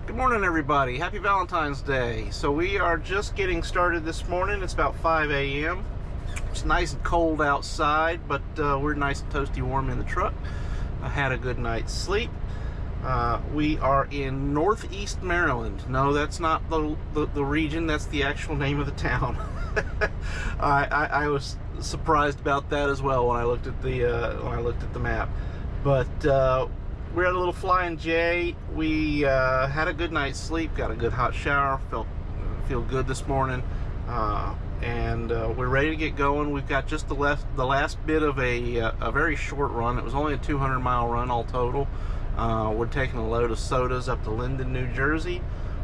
Good morning, everybody. Happy Valentine's Day. So we are just getting started this morning. It's about 5 a.m. It's nice and cold outside, but we're nice and toasty warm in the truck. I had a good night's sleep. We are in Northeast Maryland. No, that's not the region. That's the actual name of the town. I was surprised about that as well when I looked at the map. But we're at a little Flying J. We had a good night's sleep, got a good hot shower, feel good this morning, and we're ready to get going. We've got just the last bit of a very short run. It was only a 200-mile run all total. We're taking a load of sodas up to Linden, New Jersey.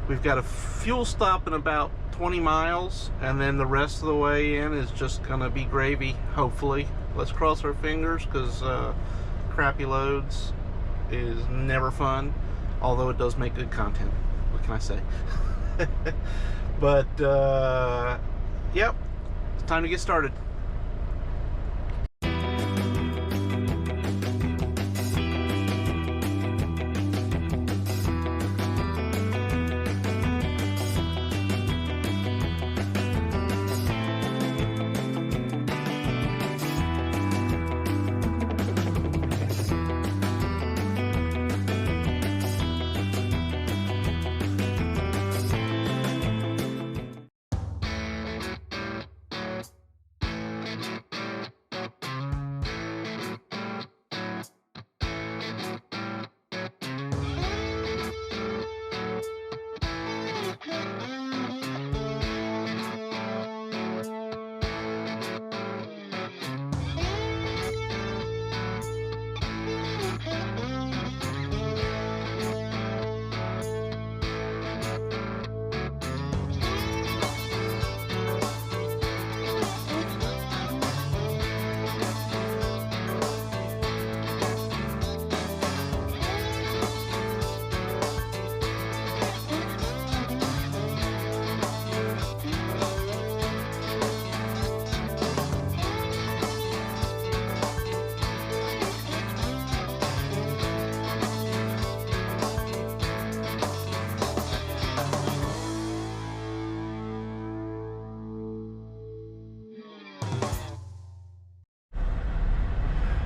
We've got a fuel stop in about 20 miles, and then the rest of the way in is just gonna be gravy, hopefully. Let's cross our fingers, because crappy loads is never fun, although it does make good content. What can I say? But yep, it's time to get started.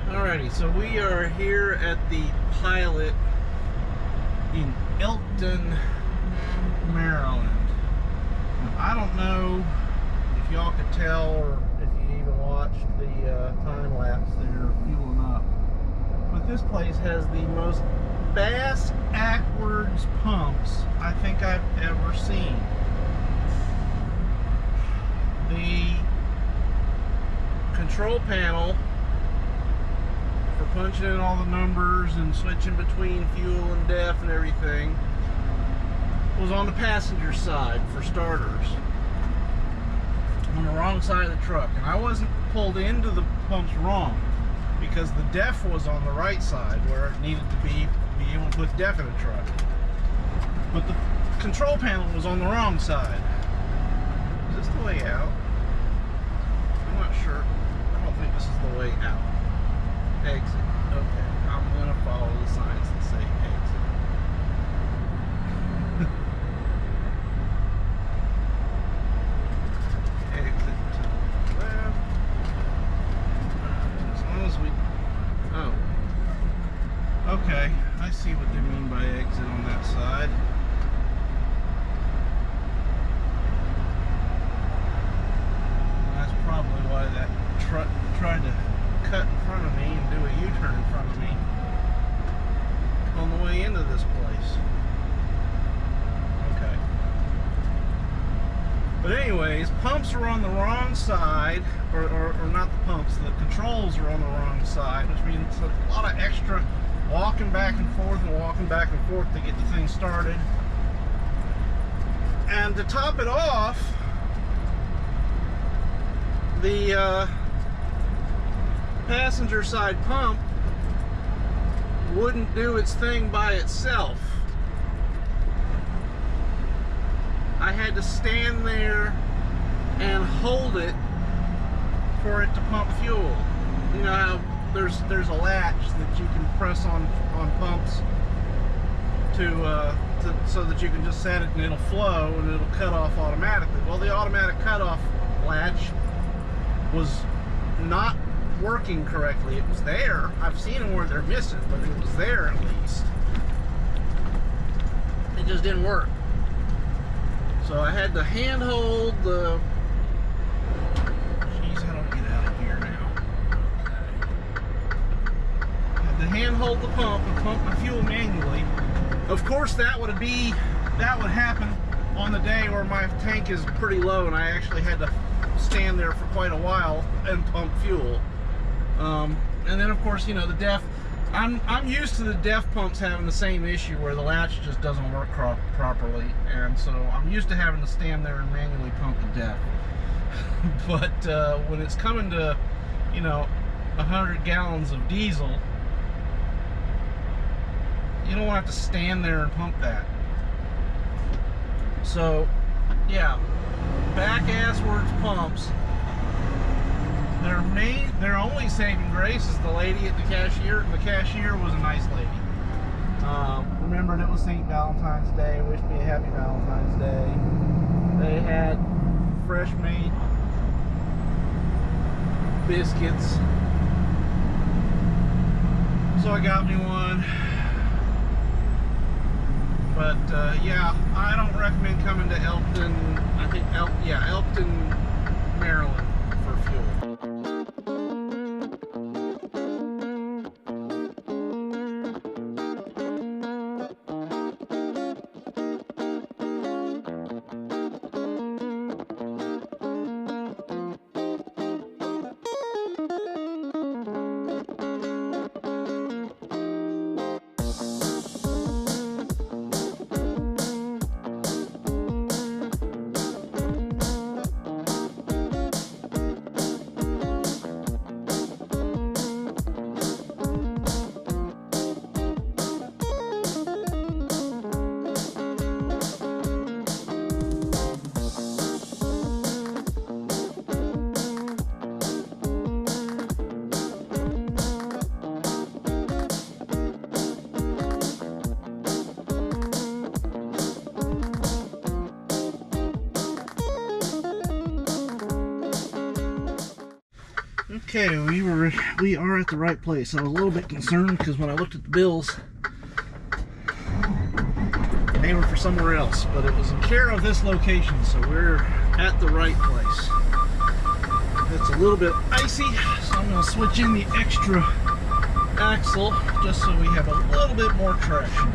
Alrighty, so we are here at the Pilot in Elkton, Maryland. Now, I don't know if y'all could tell or if you even watched the time lapse there fueling up, but this place has the most bass-ackwards pumps I think I've ever seen. The control panel for punching in all the numbers and switching between fuel and def and everything was on the passenger side for starters, on the wrong side of the truck. And I wasn't pulled into the pumps wrong, because the def was on the right side where it needed to be able to put def in a truck, but the control panel was on the wrong side. Is this the way out? I'm not sure. I don't think this is the way out. Exit. Okay, I'm gonna follow the signs that say exit. Exit to the left. As long as we... Oh. Okay, I see what they mean by exit on that side. That's probably why that truck tried to cut in front of me and do a U-turn in front of me on the way into this place. Okay. But anyways, pumps are on the wrong side, or not the pumps, the controls are on the wrong side, which means it's a lot of extra walking back and forth to get the thing started. And to top it off, the passenger side pump wouldn't do its thing by itself. I had to stand there and hold it for it to pump fuel. You know how there's a latch that you can press on pumps so that you can just set it and it'll flow and it'll cut off automatically. Well, the automatic cutoff latch was not working correctly. It was there. I've seen them where they're missing, but it was there at least. It just didn't work. So I had to hand hold the... Jeez, how do I get out of here now? Okay. I had to hand hold the pump and pump my fuel manually. Of course, that would happen on the day where my tank is pretty low and I actually had to stand there for quite a while and pump fuel. And then, of course, you know, the DEF. I'm used to the DEF pumps having the same issue where the latch just doesn't work properly, and so I'm used to having to stand there and manually pump the DEF. But when it's coming to, you know, 100 gallons of diesel, you don't want to have to stand there and pump that. So, yeah, back-asswards pumps. Their only saving grace is the lady at the cashier. The cashier was a nice lady. Remembered it was St. Valentine's Day. Wished me a happy Valentine's Day. They had fresh made biscuits, so I got me one. But yeah, I don't recommend coming to Elkton. I think Elkton, Maryland for fuel. Okay, we are at the right place. I was a little bit concerned because when I looked at the bills, they were for somewhere else, but it was in care of this location, so we're at the right place. It's a little bit icy, so I'm going to switch in the extra axle just so we have a little bit more traction.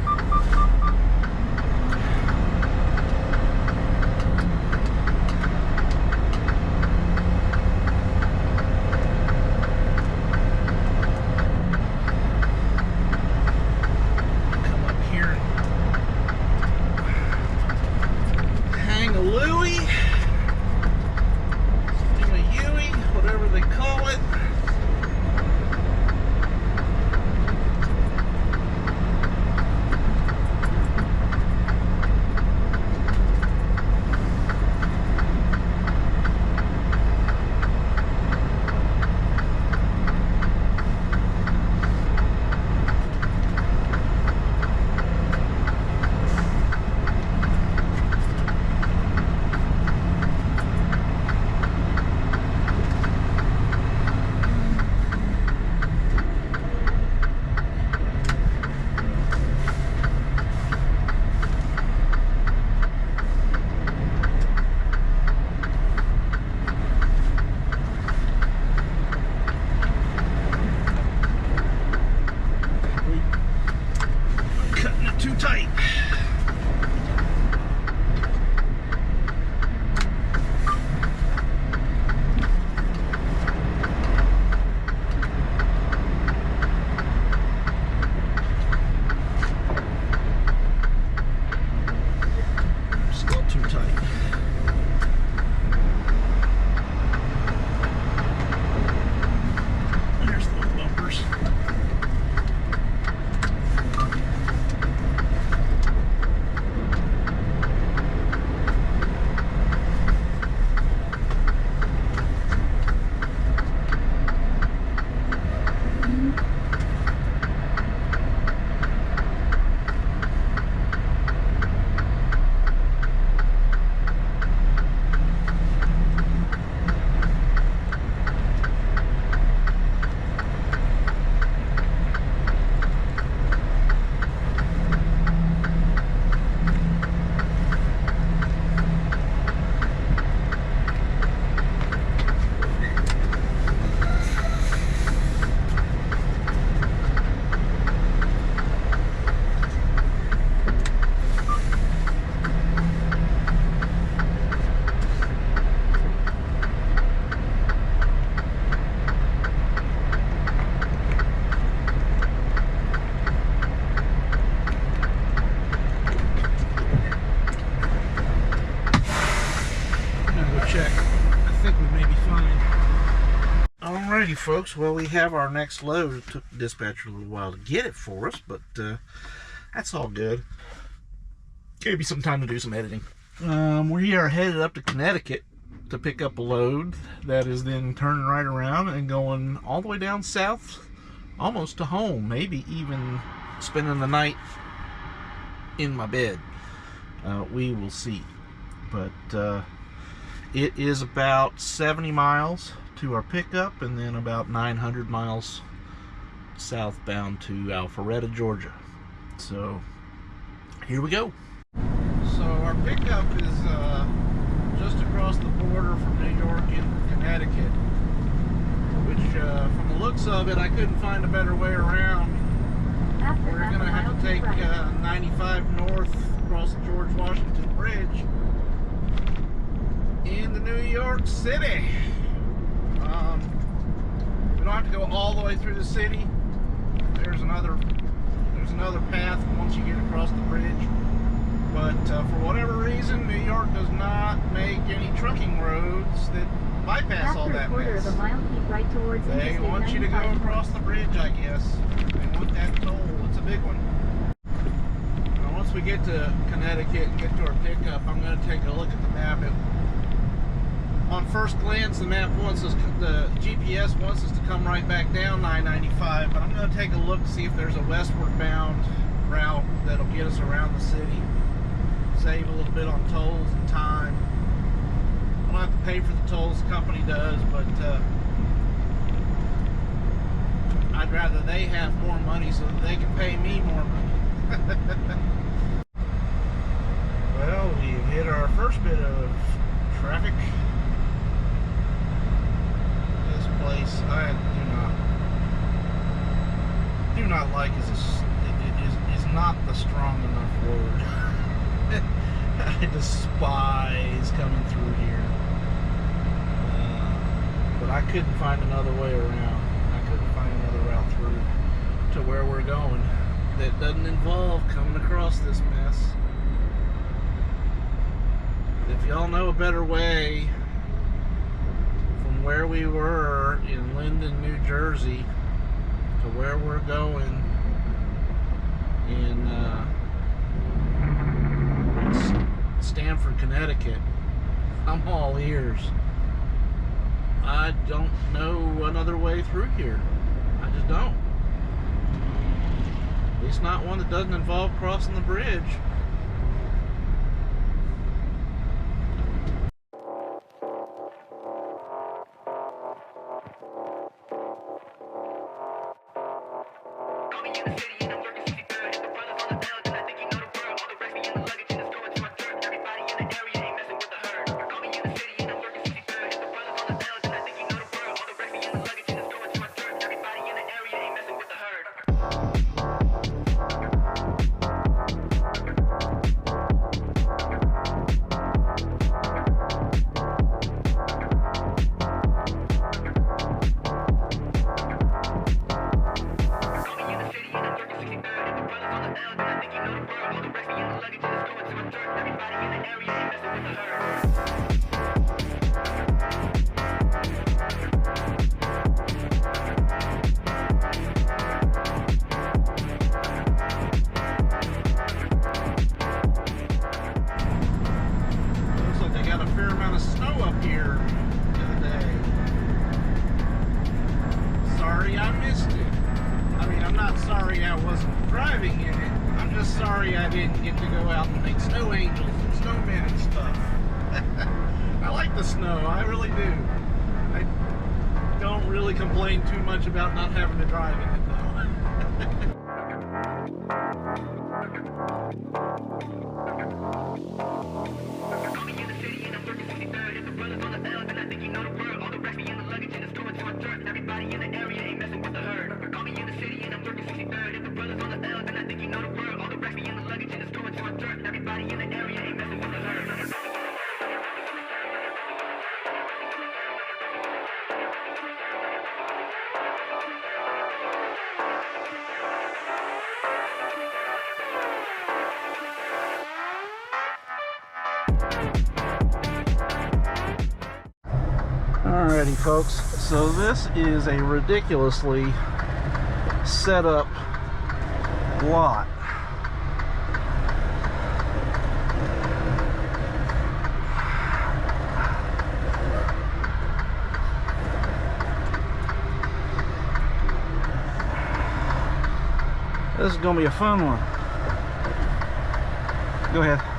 Alrighty, folks. Well, we have our next load. It took the dispatcher a little while to get it for us, but that's all good. Gave me some time to do some editing. We are headed up to Connecticut to pick up a load that is then turning right around and going all the way down south, almost to home, maybe even spending the night in my bed. We will see. But it is about 70 miles to our pickup, and then about 900 miles southbound to Alpharetta, Georgia. So here we go. So our pickup is just across the border from New York into Connecticut, which from the looks of it, I couldn't find a better way around. We're going to have to take 95 north across the George Washington Bridge into New York City. We don't have to go all the way through the city. There's another path once you get across the bridge. But for whatever reason, New York does not make any trucking roads that bypass all that mess. They want you to go across the bridge, I guess. They want that toll. It's a big one. Now, once we get to Connecticut and get to our pickup, I'm going to take a look at the map. On first glance, the GPS wants us to come right back down 995, but I'm going to take a look to see if there's a westward bound route that'll get us around the city. Save a little bit on tolls and time. I don't have to pay for the tolls, the company does, but I'd rather they have more money so that they can pay me more money. Well, we've hit our first bit of traffic. This place I do not like is not the strong enough word. I despise coming through here. But I couldn't find another way around. I couldn't find another route through to where we're going that doesn't involve coming across this mess. If y'all know a better way from where we were in Linden, New Jersey to where we're going in Stamford, Connecticut, I'm all ears. I don't know another way through here. I just don't. At least not one that doesn't involve crossing the bridge. Sorry I didn't get to go out and make snow angels and snowmen and stuff. I like the snow, I really do. I don't really complain too much about not having to drive in it though. ready, folks. So this is a ridiculously set up lot. This is gonna be a fun one. Go ahead.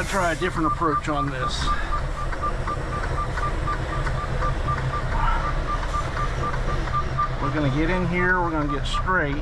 Try a different approach on this. We're going to get in here, we're going to get straight.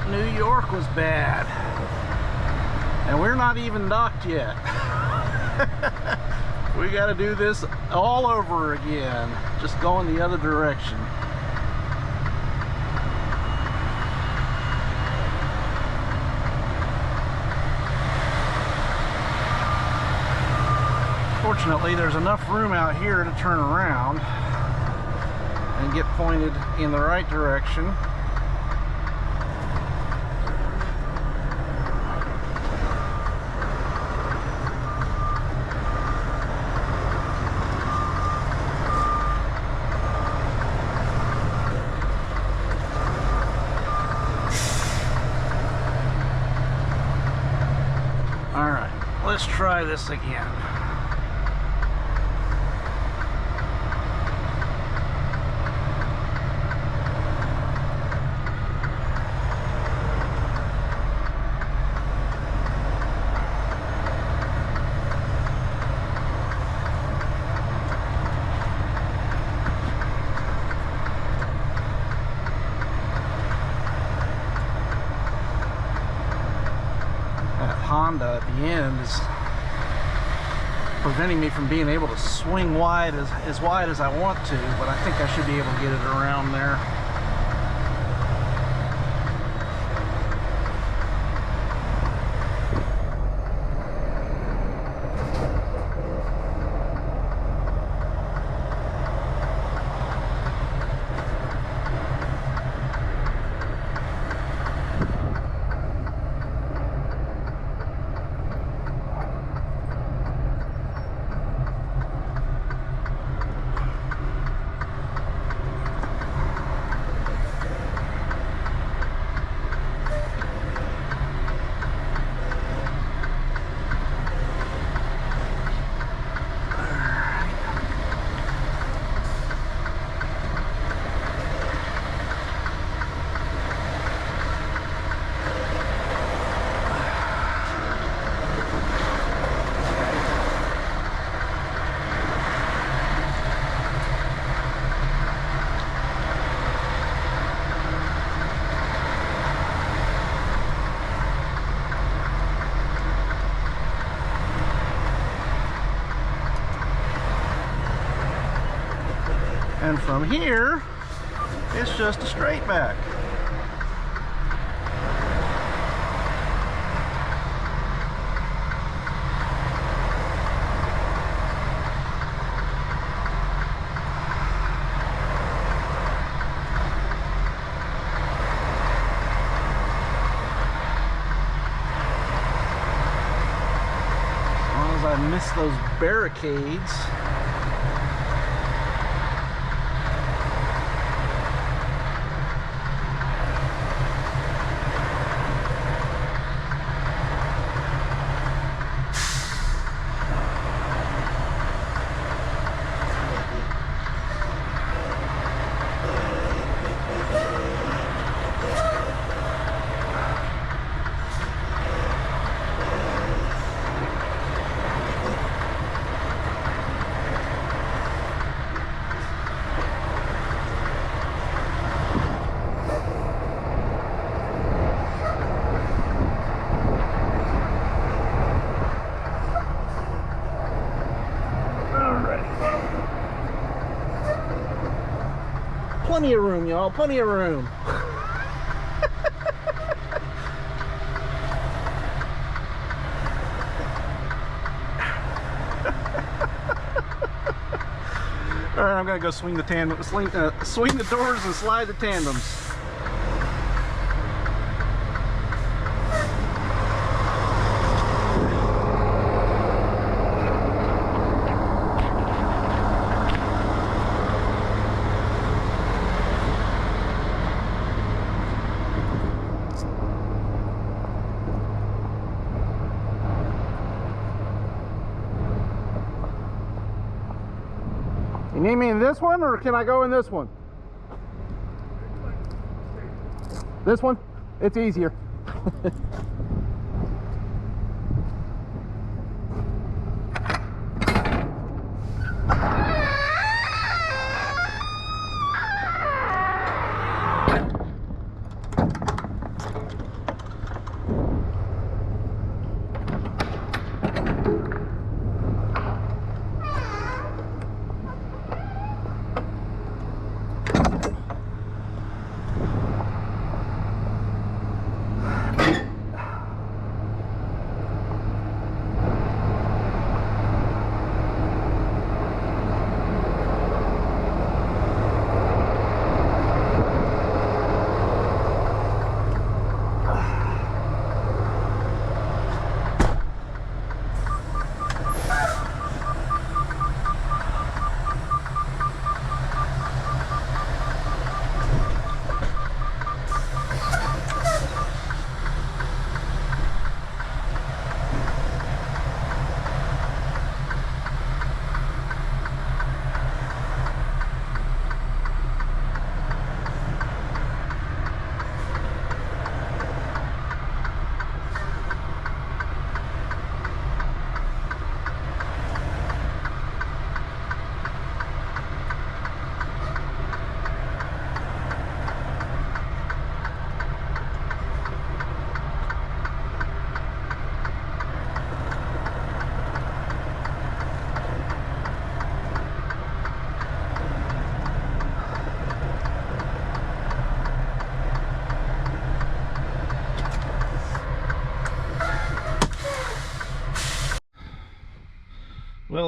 thought New York was bad. And we're not even docked yet. We got to do this all over again, just going the other direction. Fortunately, there's enough room out here to turn around and get pointed in the right direction. All right, let's try this again. Honda at the end is preventing me from being able to swing wide as wide as I want to, but I think I should be able to get it around there. And from here, it's just a straight back. As long as I miss those barricades. Plenty of room, y'all. Plenty of room. All right, I'm gonna go swing the tandem, swing the doors and slide the tandems. You need me in this one, or can I go in this one? This one? It's easier.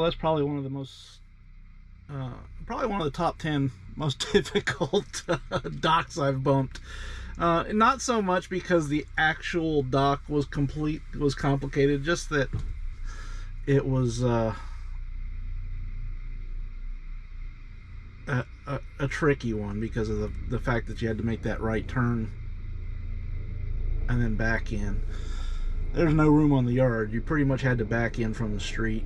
that's probably one of the most, probably one of the top 10 most difficult docks I've bumped. Not so much because the actual dock was complicated, just that it was a tricky one because of the fact that you had to make that right turn and then back in. There's no room on the yard. You pretty much had to back in from the street,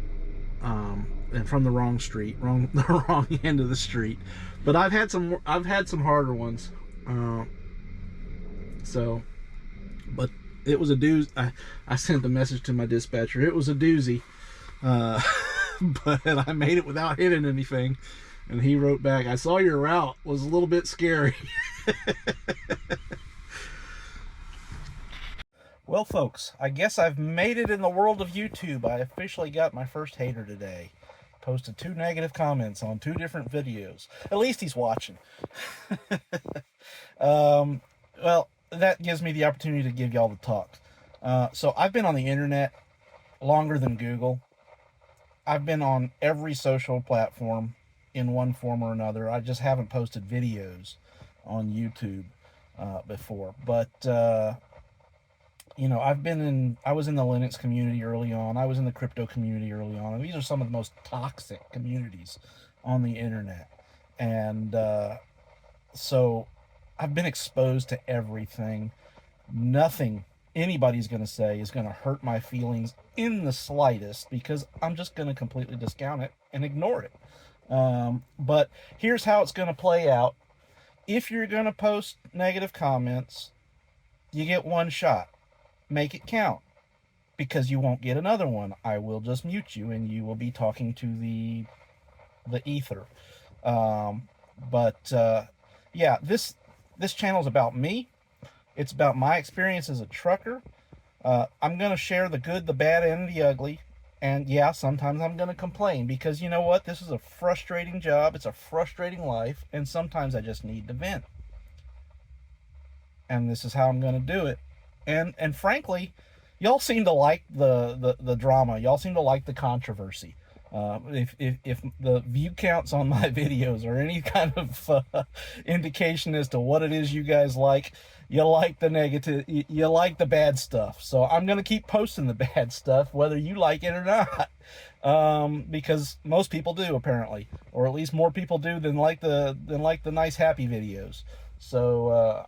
and from the wrong street, the wrong end of the street. But I've had some harder ones. But it was a doozy. I sent the message to my dispatcher. It was a doozy, but I made it without hitting anything. And he wrote back, "I saw your route was a little bit scary." Well, folks, I guess I've made it in the world of YouTube. I officially got my first hater today. Posted 2 negative comments on 2 different videos. At least he's watching. Well, that gives me the opportunity to give y'all the talk. So I've been on the internet longer than Google. I've been on every social platform in one form or another. I just haven't posted videos on YouTube before. But you know, I was in the Linux community early on. I was in the crypto community early on. And these are some of the most toxic communities on the internet. And so I've been exposed to everything. Nothing anybody's going to say is going to hurt my feelings in the slightest, because I'm just going to completely discount it and ignore it. But here's how it's going to play out. If you're going to post negative comments, you get 1 shot. Make it count, because you won't get another one. I will just mute you and you will be talking to the ether. Yeah, this channel is about me. It's about my experience as a trucker. I'm going to share the good, the bad, and the ugly. And yeah, sometimes I'm going to complain, because you know what? This is a frustrating job. It's a frustrating life. And sometimes I just need to vent. And this is how I'm going to do it. And frankly, y'all seem to like the drama. Y'all seem to like the controversy. If the view counts on my videos are any kind of indication as to what it is you guys like, you like the negative, you like the bad stuff. So I'm gonna keep posting the bad stuff, whether you like it or not, because most people do, apparently, or at least more people do than like the nice happy videos. So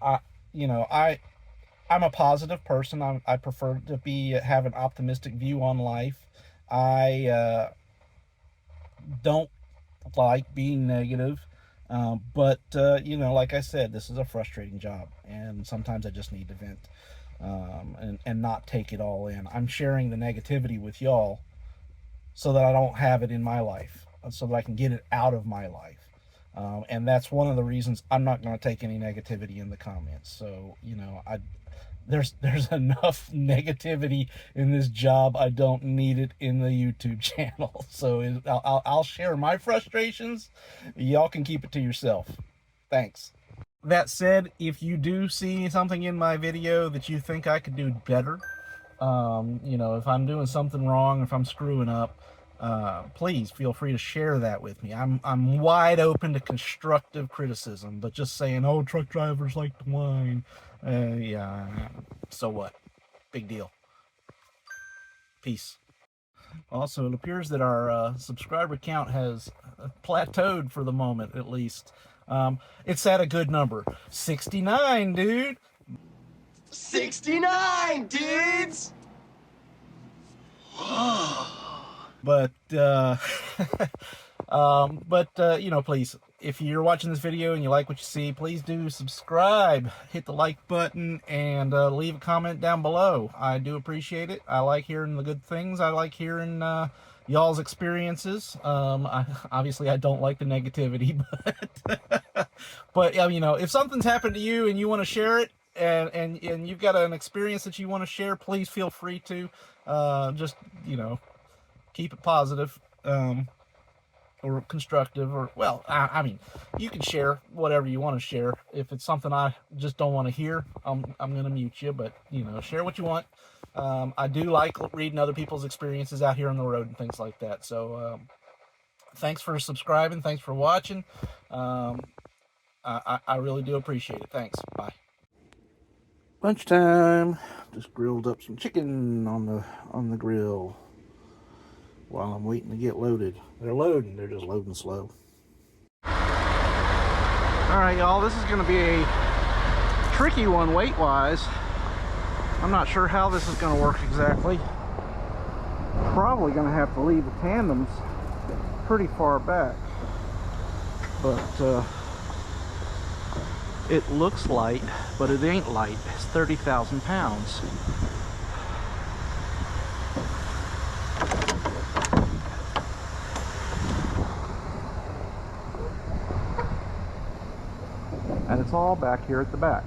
I'm a positive person. I prefer to have an optimistic view on life. I don't like being negative, but you know, like I said, this is a frustrating job, and sometimes I just need to vent and not take it all in. I'm sharing the negativity with y'all so that I don't have it in my life, so that I can get it out of my life. And that's one of the reasons I'm not going to take any negativity in the comments. So, you know, there's enough negativity in this job. I don't need it in the YouTube channel. So I'll share my frustrations. Y'all can keep it to yourself. Thanks. That said, if you do see something in my video that you think I could do better, you know, if I'm doing something wrong, if I'm screwing up, please feel free to share that with me. I'm wide open to constructive criticism, but just saying, oh, truck drivers like to whine, yeah, so what? Big deal. Peace. Also, it appears that our subscriber count has plateaued for the moment, at least. It's at a good number. 69, dude. 69, dudes! But you know, please, if you're watching this video and you like what you see, please do subscribe, hit the like button, and leave a comment down below. I do appreciate it. I like hearing the good things. I like hearing y'all's experiences. Obviously I don't like the negativity, but you know, if something's happened to you and you want to share it, and you've got an experience that you want to share, please feel free to. Just, you know, keep it positive, or constructive, or, well, I mean, you can share whatever you want to share. If it's something I just don't want to hear, I'm going to mute you, but, you know, share what you want. I do like reading other people's experiences out here on the road and things like that. So, thanks for subscribing. Thanks for watching. I really do appreciate it. Thanks. Bye. Lunchtime. Just grilled up some chicken on the grill while I'm waiting to get loaded. They're loading. They're just loading slow. All right, y'all. This is going to be a tricky one weight-wise. I'm not sure how this is going to work exactly. Probably going to have to leave the tandems pretty far back, but it looks light, but it ain't light. It's 30,000 pounds. And it's all back here at the back.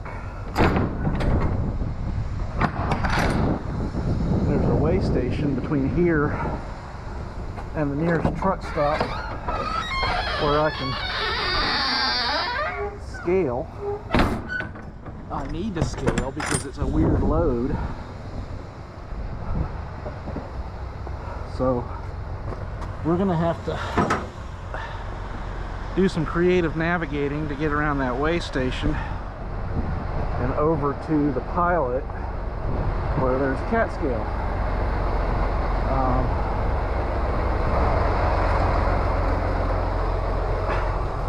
There's a weigh station between here and the nearest truck stop where I can scale. I need to scale because it's a weird load. So we're gonna have to do some creative navigating to get around that weigh station and over to the pilot where there's cat scale.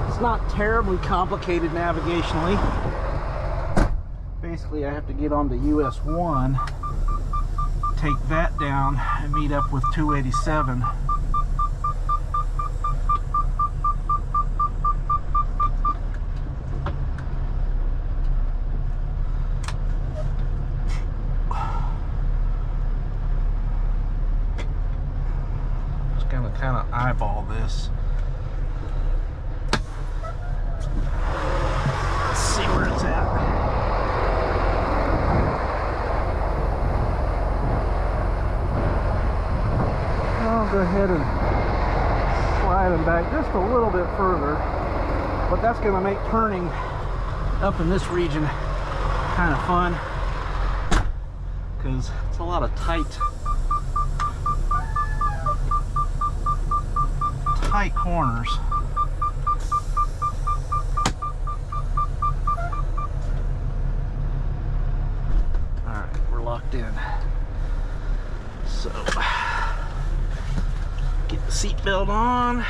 It's not terribly complicated navigationally. Basically, I have to get onto US 1, take that down, and meet up with 287. Just gonna kind of eyeball this. Let's see where it's at. I'll go ahead and slide them back just a little bit further, but that's going to make turning up in this region kind of fun because it's a lot of tight corners. Alright, we're locked in. So get the seatbelt on.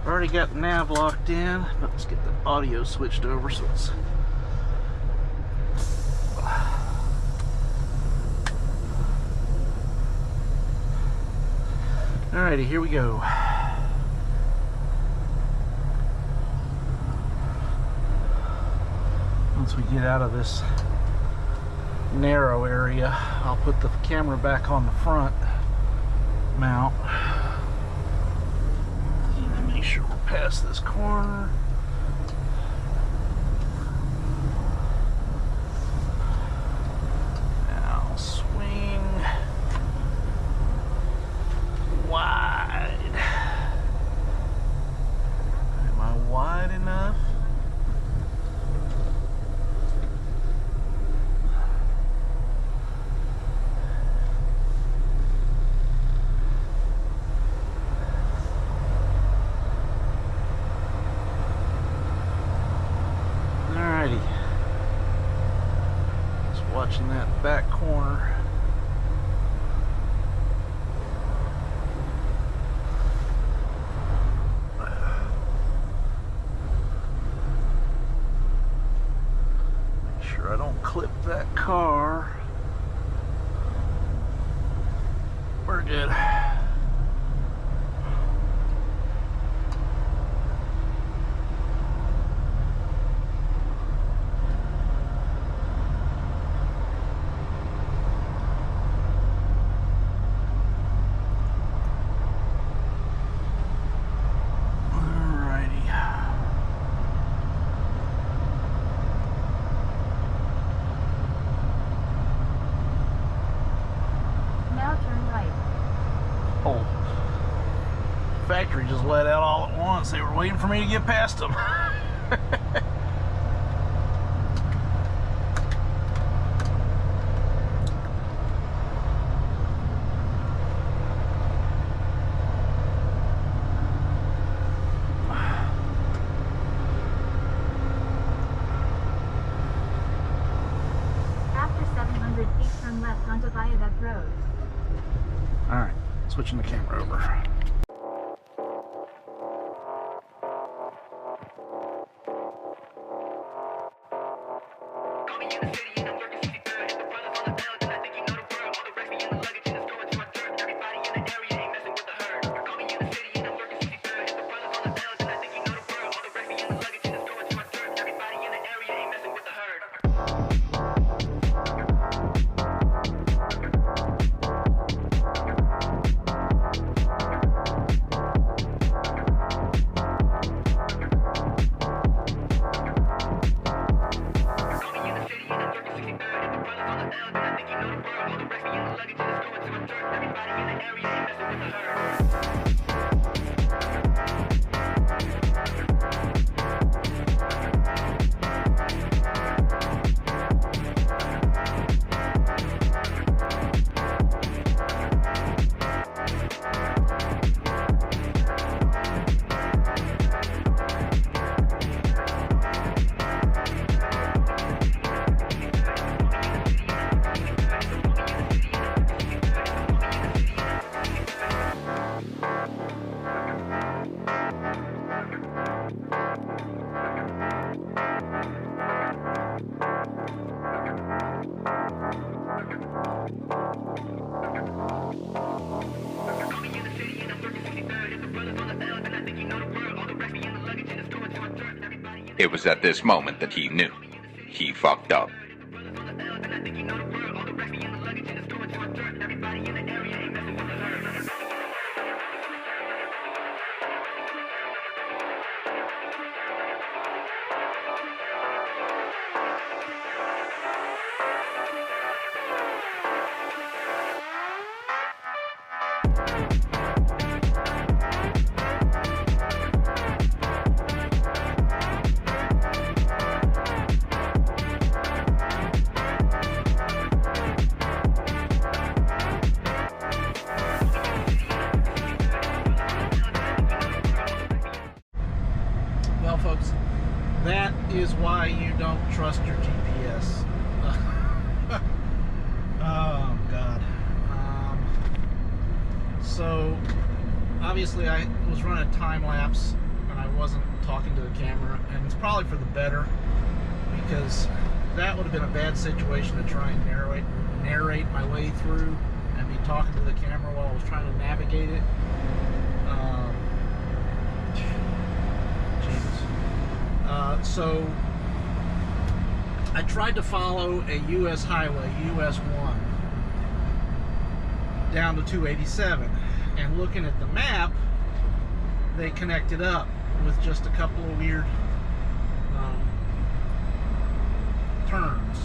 Already got the nav locked in, but let's get the audio switched over so it's alrighty, here we go. Once we get out of this narrow area, I'll put the camera back on the front mount. And make sure we're past this corner. Now swing wide. Am I wide enough? Watching that back corner. Make sure I don't clip that car. We're good. Factory just let out all at once. They were waiting for me to get past them. switching the camera over. It was at this moment that he knew. He fucked up. Well, folks, that is why you don't trust your GPS. Oh, God. So, obviously, I was running a time lapse, and I wasn't talking to the camera, and it's probably for the better, because that would have been a bad situation to try and narrate my way through and be talking to the camera while I was trying to navigate it. So I tried to follow a U.S. highway, US 1, down to 287, and looking at the map, they connected up with just a couple of weird turns.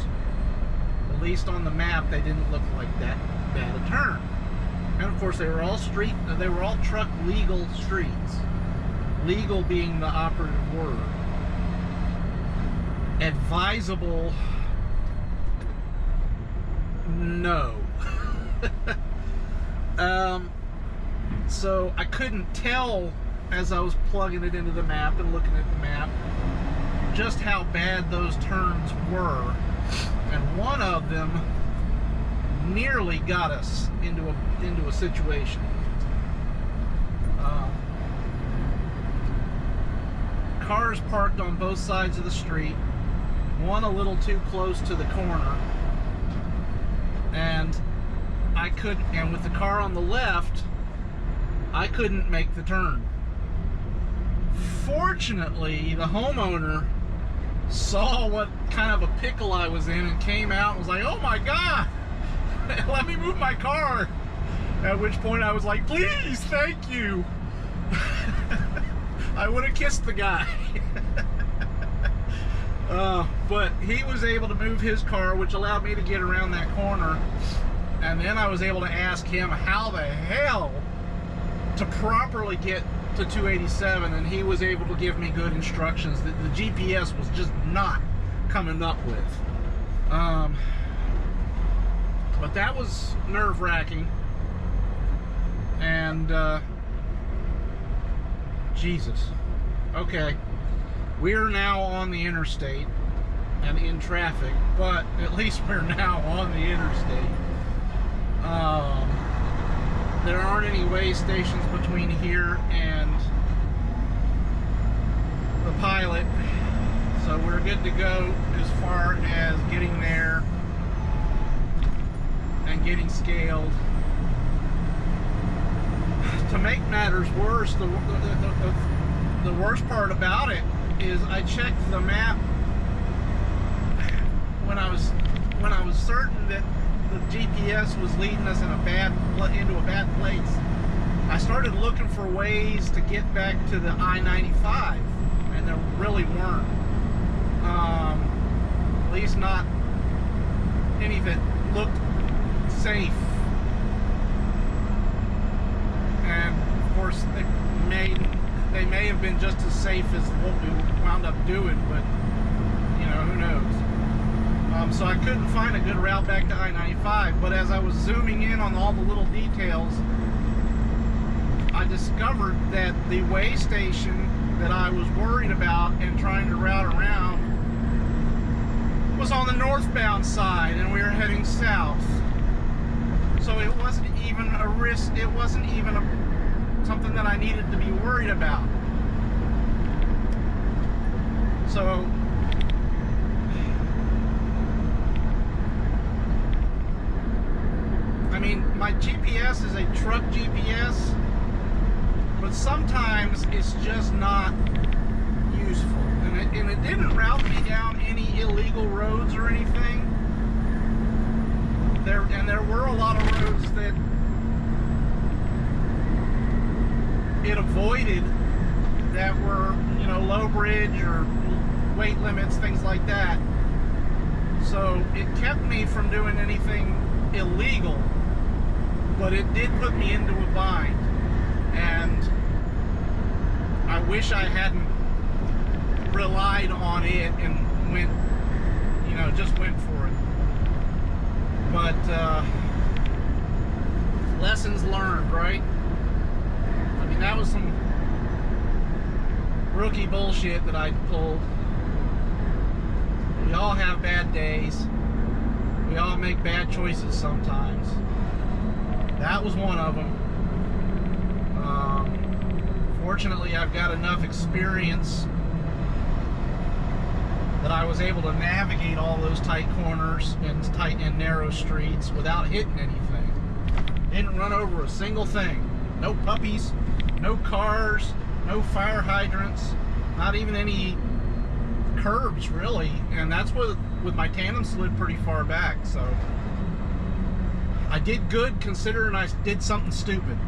At least on the map, they didn't look like that bad a turn. And of course, they were all truck legal streets. Legal being the operative word. Advisable, no. So I couldn't tell as I was plugging it into the map and looking at the map just how bad those turns were, and one of them nearly got us into a situation. Cars parked on both sides of the street, one a little too close to the corner, and with the car on the left, I couldn't make the turn. Fortunately, the homeowner saw what kind of a pickle I was in and came out and was like, "Oh my God, let me move my car." At which point I was like, "Please, thank you." I would have kissed the guy. But he was able to move his car, which allowed me to get around that corner. And then I was able to ask him how the hell to properly get to 287, and he was able to give me good instructions that the GPS was just not coming up with. But that was nerve-wracking. And Jesus. Okay, we're now on the interstate and in traffic, but at least we're now on the interstate. there aren't any way stations between here and the pilot, so we're good to go as far as getting there and getting scaled. To make matters worse, the worst part about it is I checked the map when I was certain that the GPS was leading us into a bad place. I started looking for ways to get back to the I-95, and there really weren't. At least not any that looked safe. And of course, they may have been just as safe as what we wound up doing, but you know, who knows. So I couldn't find a good route back to I-95, but as I was zooming in on all the little details, I discovered that the way station that I was worried about and trying to route around was on the northbound side, and we were heading south. So it wasn't even a risk, it wasn't even something that I needed to be worried about. So I mean, my GPS is a truck GPS, but sometimes it's just not useful. And it didn't route me down any illegal roads or anything. There were a lot of roads that it avoided that were, you know, low bridge or weight limits, things like that. So it kept me from doing anything illegal, but it did put me into a bind, and I wish I hadn't relied on it and went, you know, just went for it. But lessons learned, right? I mean, that was some rookie bullshit that I pulled. We all have bad days. We all make bad choices sometimes. That was one of them. Fortunately, I've got enough experience that I was able to navigate all those tight corners and tight and narrow streets without hitting anything. Didn't run over a single thing. No puppies, no cars, no fire hydrants, not even any curbs really. And that's with my tandem slid pretty far back, so I did good considering I did something stupid.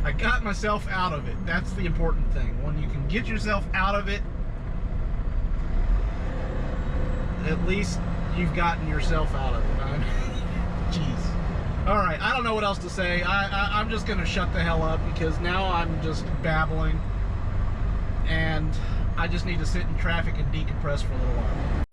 I got myself out of it. That's the important thing. When you can get yourself out of it, at least you've gotten yourself out of it. Jeez. Alright, I don't know what else to say. I'm just going to shut the hell up because now I'm just babbling. And I just need to sit in traffic and decompress for a little while.